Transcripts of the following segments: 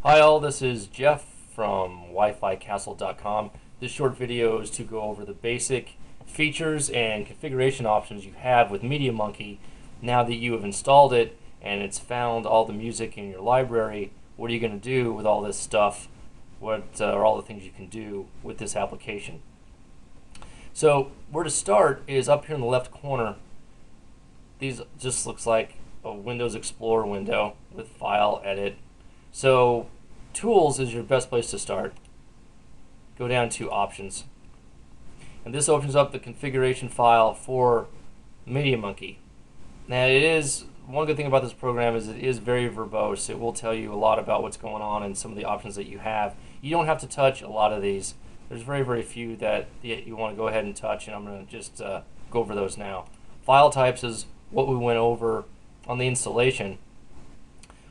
Hi all, this is Jeff from WiFiCastle.com. This short video is to go over the basic features and configuration options you have with MediaMonkey now that you have installed it and it's found all the music in your library. What are you going to do with all this stuff? What are all the things you can do with this application? So where to start is up here in the left corner. These just looks like a Windows Explorer window with File, Edit. So Tools is your best place to start. Go down to Options. And this opens up the configuration file for MediaMonkey. Now one good thing about this program is it is very verbose. It will tell you a lot about what's going on and some of the options that you have. You don't have to touch a lot of these. There's very few that you want to go ahead and touch, and I'm going to just go over those now. File types is what we went over on the installation.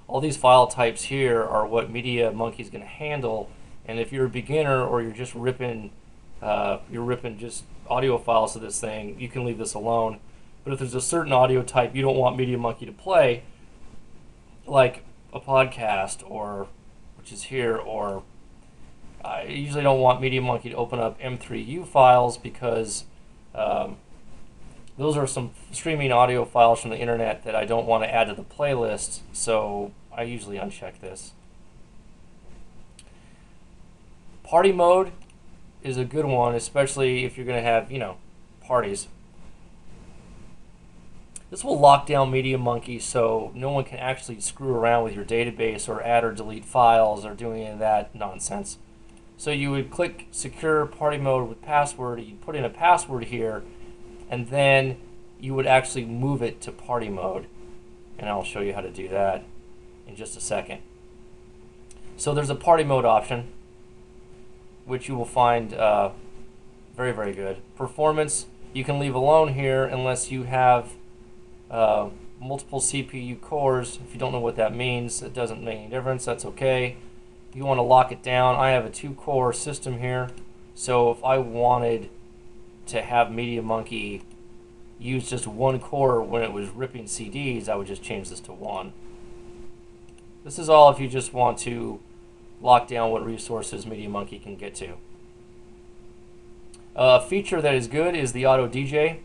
All these file types here are what MediaMonkey is going to handle, and if you're a beginner or you're just ripping just audio files to this thing, you can leave this alone. But if there's a certain audio type you don't want MediaMonkey to play, like a podcast, or which is here, or I usually don't want MediaMonkey to open up M3U files because those are some streaming audio files from the internet that I don't want to add to the playlist, so I usually uncheck this. Party mode is a good one, especially if you're going to have, parties. This will lock down MediaMonkey so no one can actually screw around with your database or add or delete files or do any of that nonsense. So you would click Secure Party Mode with Password, you'd put in a password here, and then you would actually move it to Party Mode. And I'll show you how to do that in just a second. So there's a Party Mode option, which you will find very good. Performance, you can leave alone here unless you have multiple CPU cores. If you don't know what that means, it doesn't make any difference. That's okay. If you want to lock it down, I have a 2-core system here. So if I wanted to have MediaMonkey use just 1 core when it was ripping CDs, I would just change this to 1. This is all if you just want to lock down what resources MediaMonkey can get to. A feature that is good is the Auto DJ.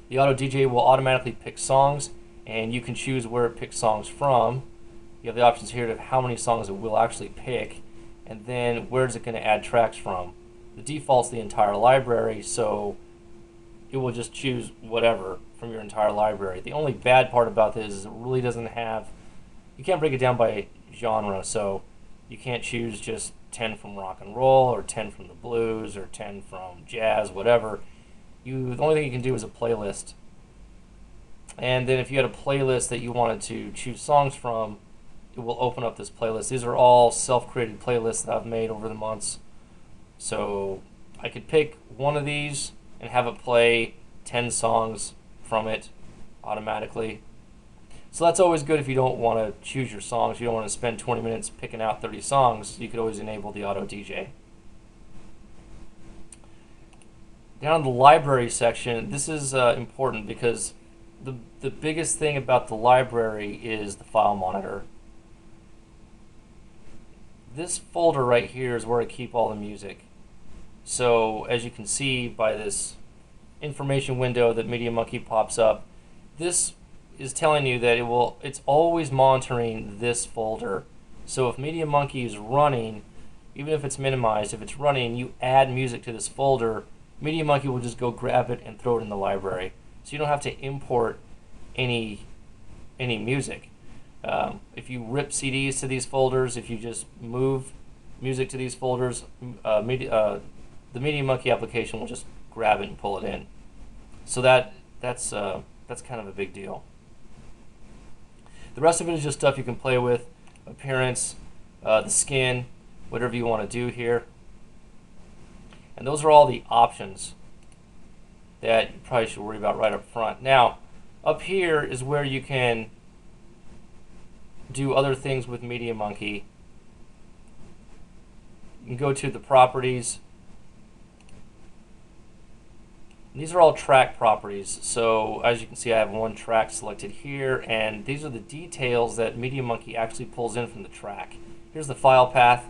The Auto DJ will automatically pick songs, and you can choose where it picks songs from. You have the options here of how many songs it will actually pick, and then where is it going to add tracks from. The default's the entire library, so it will just choose whatever from your entire library. The only bad part about this is it really doesn't have, you can't break it down by genre, so you can't choose just 10 from rock and roll, or 10 from the blues, or 10 from jazz, whatever. The only thing you can do is a playlist. And then if you had a playlist that you wanted to choose songs from, it will open up this playlist. These are all self-created playlists that I've made over the months. So I could pick one of these and have it play 10 songs from it automatically. So that's always good if you don't want to choose your songs. You don't want to spend 20 minutes picking out 30 songs. You could always enable the Auto DJ. Down in the library section, this is important because the biggest thing about the library is the file monitor. This folder right here is where I keep all the music. So as you can see by this information window that MediaMonkey pops up, this is telling you that it's always monitoring this folder. So if MediaMonkey is running, even if it's minimized, if it's running, you add music to this folder, MediaMonkey will just go grab it and throw it in the library. So you don't have to import any music. If you rip CDs to these folders, if you just move music to these folders, the MediaMonkey application will just grab it and pull it in. So that's kind of a big deal. The rest of it is just stuff you can play with, appearance, the skin, whatever you want to do here. And those are all the options that you probably should worry about right up front. Now, up here is where you can do other things with MediaMonkey. You can go to the properties. And these are all track properties. So as you can see, I have one track selected here, and these are the details that MediaMonkey actually pulls in from the track. Here's the file path.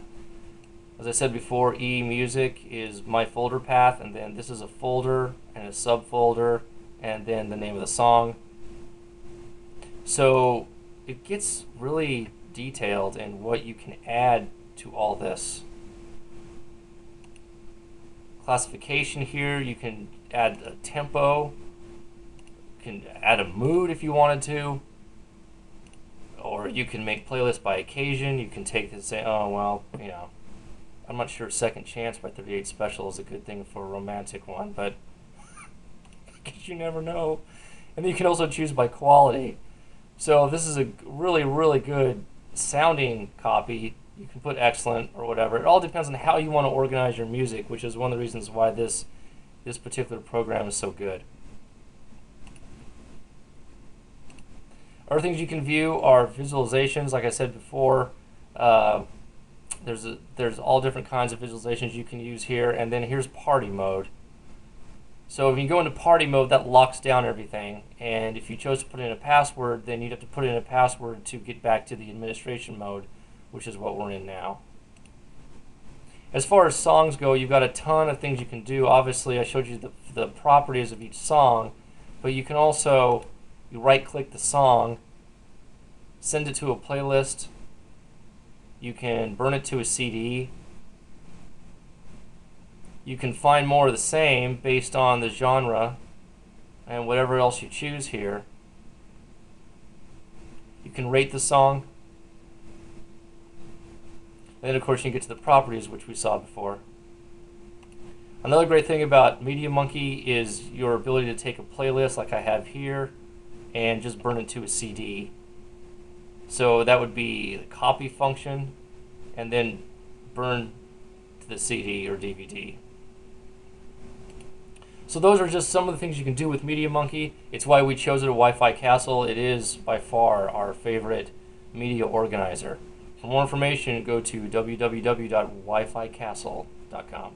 As I said before, eMusic is my folder path, and then this is a folder and a subfolder, and then the name of the song. So it gets really detailed in what you can add to all this. Classification here, you can add a tempo, you can add a mood if you wanted to, or you can make playlists by occasion. You can take this and say, oh, well, you know, I'm not sure Second Chance by 38 Special is a good thing for a romantic one, but because you never know. And then you can also choose by quality. So this is a really, really good sounding copy. You can put excellent or whatever. It all depends on how you want to organize your music, which is one of the reasons why this particular program is so good. Other things you can view are visualizations, like I said before. There's all different kinds of visualizations you can use here, and then here's party mode. So if you go into party mode, that locks down everything, and if you chose to put in a password, then you'd have to put in a password to get back to the administration mode, which is what we're in now. As far as songs go, you've got a ton of things you can do. Obviously, I showed you the properties of each song, but you can also right-click the song, send it to a playlist. You can burn it to a CD. You can find more of the same based on the genre and whatever else you choose here. You can rate the song. And then, of course, you can get to the properties, which we saw before. Another great thing about MediaMonkey is your ability to take a playlist like I have here and just burn it to a CD. So that would be the copy function, and then burn to the CD or DVD. So those are just some of the things you can do with MediaMonkey. It's why we chose it at Wi-Fi Castle. It is by far our favorite media organizer. For more information, go to www.wificastle.com.